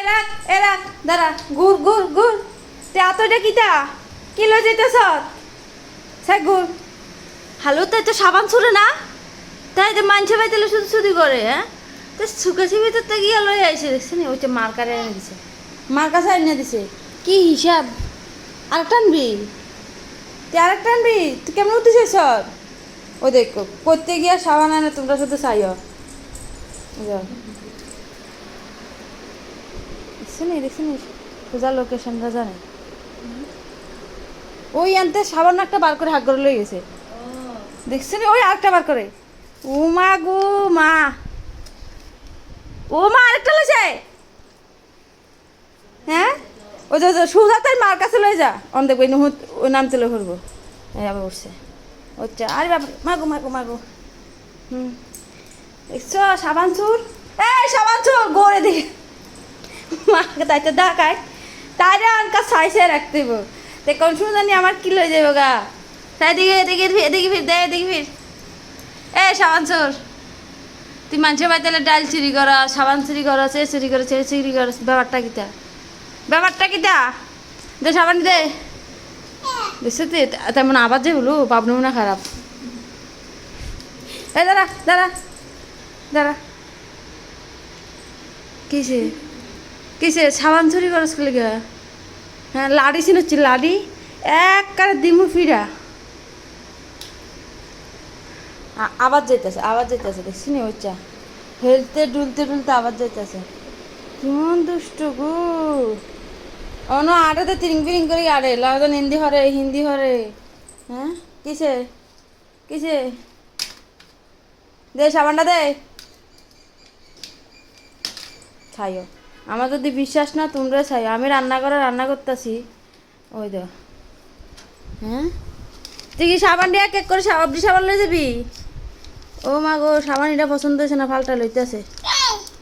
Iraq Iraq দাঁড়া ঘুর ঘুর ঘুর তে আতটা কিটা কিলো যেতেছ সাই ঘুর হালো তো এটা সাবান ছুড়ে না তাই তো মানছে ভাই তাহলে শুধু শুধু করে হ্যাঁ তো শুকাছি ভিতরতে গিয়ে লয়ে আইসে দেখছি না ওইটা মার্কারে এনে দিছে মার কাছে এনে দিছে কি হিসাব আরেকটা আনবি তুই আরেকটা আনবি তুই কেমন উঠেছিস সব ও দেখো করতে গিয়ে সাবান আনে তোমরা শুধু চাইও দেখছি নি পূজার লোকেশনটা জানে ওই আনতে সাবান একটা বার করে হাত করে লয়ে গেছে দেখছি নি ওই আরেকটা বার করে ও মা গো মা ও মা আরেকটা লইছে হ্যাঁ ওই যে সুজা তাই মার কাছে লয়ে যা অন দেখবো ওই নাম তুলে ঘুরবো আবার উঠছে আচ্ছা আরে বাবা মাগো মাগো মাগো দেখছো সাবান চুর এই সাবান চুর গড়ে দিকে মাকে তাইতে ডাকায় তাইরে আনকা সাইসে রাখতে হইব তে কোন শুনে জানি আমার কি লয়ে যাবো গা তাই দিকে এদিকে এদিকে ফির দে এদিকে ফির এ সাবান চোর তুই মানুষের বাড়িতে ডাল চুরি করা সাবান চুরি করা সে চুরি করে সে চুরি করা ব্যাপারটা কিতা দে সাবান দে দেখছো তুই তেমন আবার যে হলো বাবনু না খারাপ এই দাঁড়া দাঁড়া দাঁড়া কিসে কিসে সাবান চুরি করস লেগে হ্যাঁ লাড়ি চিনছি লাড়ি এক কারে দিমু ফিরা আবার যেতেছে দেখছি নি ওইটা হেলতে ডুলতে ডুলতে আবার যেতেছে কেমন দুষ্ট গো অন আড়াতে তিরিং বিরিং করে আড়ে লাগতো হিন্দি হরে হ্যাঁ কিসে কিসে দে সাবানটা দে ছাইও আমার যদি বিশ্বাস না তোমরা ছাই আমি রান্না করতেছি ওই দে হ্যাঁ তুই কি সাবান দিয়ে এক এক করে সাবান লয়ে যাবি ও মা গো সাবান এটা পছন্দ হয়েছে না ফালটা লইতেছে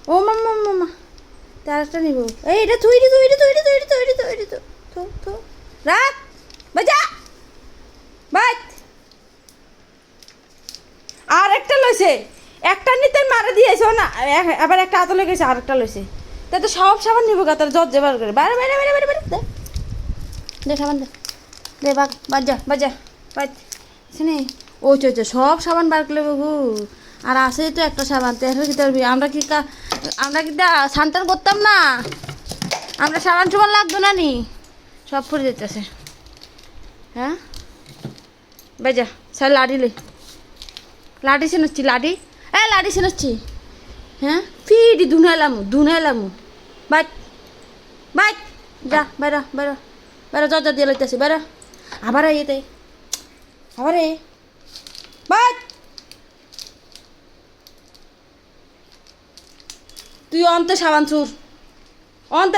ও মাম্মা মাম্মা তার একটা নিব এই এটা তৈরি তো রাখ বাজা বাজ আর একটা লইছে একটা নিতে মারা দিয়েছে না আবার একটা হাতে লেগেছে আর একটা লইছে তা তো সব সাবান নিব গা তার জজ বার করে বাইরে বাইরে বাইরে বাইরে বাইরে দে সাবান দে বাজা বাজ শুনে ও সব সাবান বার করলে বাবু আর আছে তো একটা সাবান তো এখন কি করবি আমরা কি সান্টার করতাম না আমরা সাবান লাগতো না নি সব পরে যেতেছে হ্যাঁ বেজা স্যার লাডি শুনছি লাডি শুনছি হ্যাঁ ফিডি ধুনাইলামু বাইট যা বেড়া যা দিয়ে লইতেছি বেড়া আবার এতে আবার বাইট তুই অন্তে সাবান চুর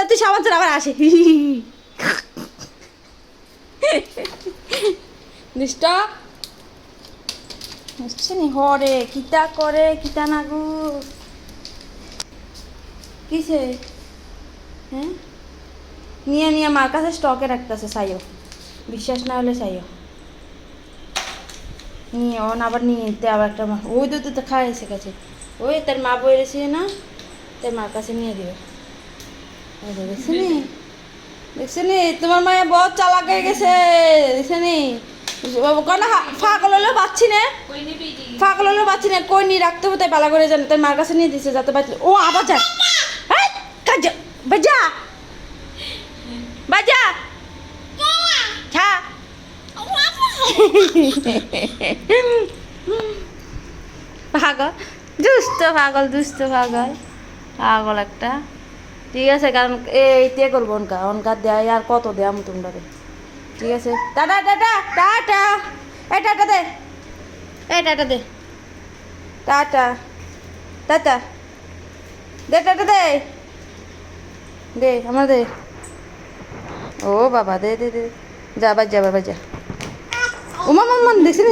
তুই সাবান চুর আবার আসে নিষ্টা বুঝছে নি হরে কিতা করে কিতা না গো কিসে হ্যাঁ নিয়ে মার কাছে স্টকে রাখতেছে সাইও বিশ্বাস না হলে সাইও নিয়ে আবার নিয়ে আবার একটা ওই তো খাওয়া এসে গেছে ওই তার মা বই রেছে না তার মার কাছে নিয়ে দিবে দেখছি তোমার মায়ের বহুত চালাক হয়ে গেছে দেখছি ফাঁকল হলেও পাচ্ছি না কই নি রাখতে হতে পালা করে জানে তার মার কাছে নিয়ে দিছে যাতে বাঁচলে ও আবার যায় বাজা পাগল দুষ্ট পাগল একটা ঠিক আছে কারণ এইতে করবো অনকা দেয় আর কত দেয় আমি তোমরা ঠিক আছে টাটা টাটা দে টাটা দে আমার দে ও বাবা দে যা বাজা ও মাম্মা দেখছি না